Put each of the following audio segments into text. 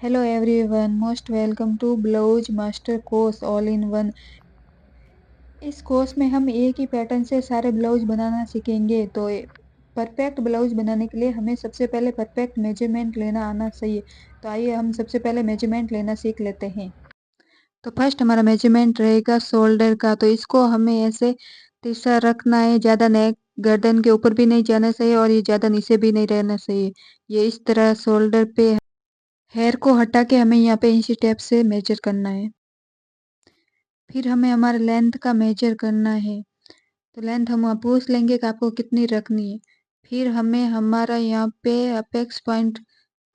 Hello everyone, most welcome to Blouse Master Course All in One। इस course में हम एक ही पैटर्न से सारे ब्लाउज बनाना सीखेंगे। तो परफेक्ट ब्लाउज बनाने के लिए हमें सबसे पहले परफेक्ट मेजरमेंट लेना आना चाहिए। तो आइए हम सबसे पहले मेजरमेंट लेना सीख लेते हैं। तो फर्स्ट हमारा मेजरमेंट रहेगा शोल्डर का। तो इसको हमें ऐसे तिरछा रखना है, ज़्यादा नेक गर्दन के ऊपर भी नहीं जाना चाहिए और ये ज़्यादा नीचे भी नहीं रहना चाहिए। ये इस तरह शोल्डर पे हेयर को हटा के हमें यहाँ पे इंची टेप से मेजर करना है। फिर हमें हमारे लेंथ का मेजर करना है। तो लेंथ हम वहाँ पूछ लेंगे कि आपको कितनी रखनी है। फिर हमें हमारा यहाँ पे अपेक्स पॉइंट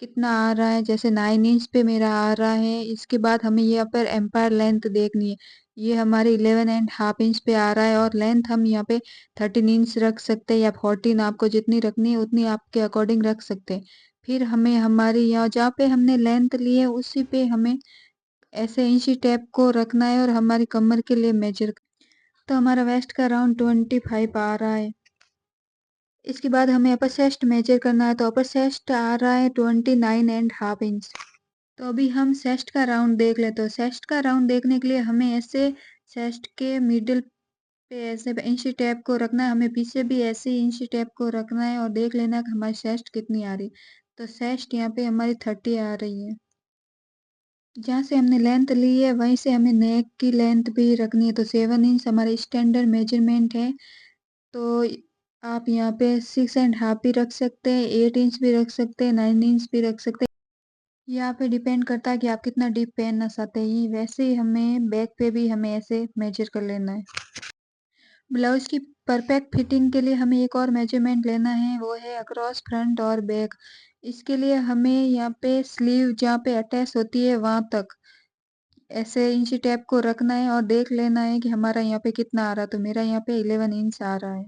कितना आ रहा है, जैसे 9 इंच पे मेरा आ रहा है। इसके बाद हमें यहाँ पर एम्पायर लेंथ देखनी है। ये हमारे 11.5 इंच पे आ रहा है और लेंथ हम यहाँ पे 13 इंच रख सकते हैं या 14, आपको जितनी रखनी है उतनी आपके अकॉर्डिंग रख सकते हैं। फिर हमें हमारी यहाँ जहाँ पे हमने लेंथ ली है उसी पे हमें ऐसे इंची टेप को रखना है और हमारी कमर के लिए मेजर। तो हमारा वेस्ट का राउंड 25 आ रहा है। इसके बाद हमें अपर चेस्ट मेजर करना है। तो अपर चेस्ट आ रहा है 29.5 इंच। तो अभी हम चेस्ट का राउंड देख लेते। तो चेस्ट का राउंड देखने के लिए हमें ऐसे चेस्ट के मिडिल पे ऐसे इंची टेप को रखना है। हमें पीछे भी ऐसे ही इंची टेप को रखना है और देख लेना है कि हमारी चेस्ट कितनी आ रही। तो चेस्ट यहाँ पे हमारी 30 आ रही है। जहाँ से हमने लेंथ ली है वहीं से हमें नेक की लेंथ भी रखनी है। तो 7 इंच हमारा स्टैंडर्ड मेजरमेंट है। तो आप यहाँ पे 6.5 भी रख सकते हैं, 8 इंच भी रख सकते हैं, 9 इंच भी रख सकते हैं। यहाँ पे डिपेंड करता है कि आप कितना डीप पहनना चाहते हैं। वैसे ही हमें बैक पे भी हमें ऐसे मेजर कर लेना है। ब्लाउज की परफेक्ट फिटिंग के लिए हमें एक और मेजरमेंट लेना है, वो है अक्रॉस फ्रंट और बैक। इसके लिए हमें यहाँ पे स्लीव जहाँ पे अटैच होती है वहां तक ऐसे इंची टेप को रखना है और देख लेना है कि हमारा यहाँ पे कितना आ रहा है। तो मेरा यहाँ पे 11 इंच आ रहा है।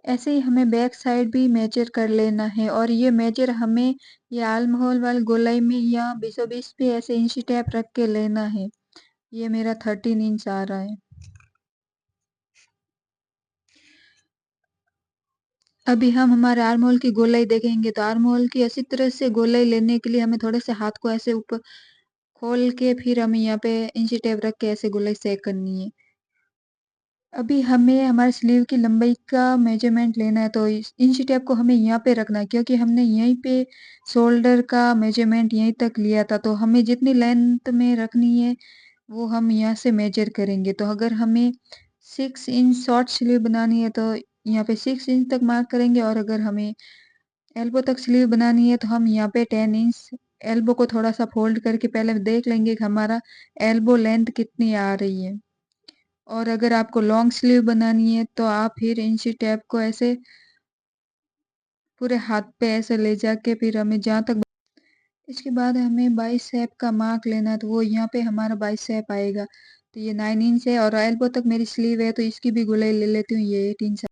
ऐसे ही हमें बैक साइड भी मेजर कर लेना है और ये मेजर हमें ये आर्म होल वाली गोलाई में या बीसों बीस पे ऐसे इंची टेप रख के लेना है। ये मेरा 13 इंच आ रहा है। अभी हम हमारे आर्म होल की गोलाई देखेंगे। तो आर्म होल की अच्छी तरह से गोलाई लेने के लिए हमें थोड़े से हाथ को ऐसे ऊपर खोल के फिर हमें यहाँ पे इंची टेप रख के ऐसे गोलाई चेक करनी है। अभी हमें हमारे स्लीव की लंबाई का मेजरमेंट लेना है। तो इस इंची टेप को हमें यहाँ पे रखना है क्योंकि हमने यहीं पे शोल्डर का मेजरमेंट यहीं तक लिया था। तो हमें जितनी लेंथ में रखनी है वो हम यहाँ से मेजर करेंगे। तो अगर हमें 6 इंच शॉर्ट स्लीव बनानी है तो यहाँ पे 6 इंच तक मार्क करेंगे और अगर हमें एल्बो तक स्लीव बनानी है तो हम यहाँ पे 10 इंच एल्बो को थोड़ा सा फोल्ड करके पहले देख लेंगे कि हमारा एल्बो लेंथ कितनी आ रही है। और अगर आपको लॉन्ग स्लीव बनानी है तो आप फिर इंची टेप को ऐसे पूरे हाथ पे ऐसे ले जाके फिर हमें जहाँ तक। इसके बाद हमें बाइसेप का मार्क लेना है। तो वो यहाँ पे हमारा बाइसेप आएगा। तो ये 9 इंच है और एल्बो तक मेरी स्लीव है तो इसकी भी गोलाई ले लेती हूँ, ये 8 इंच।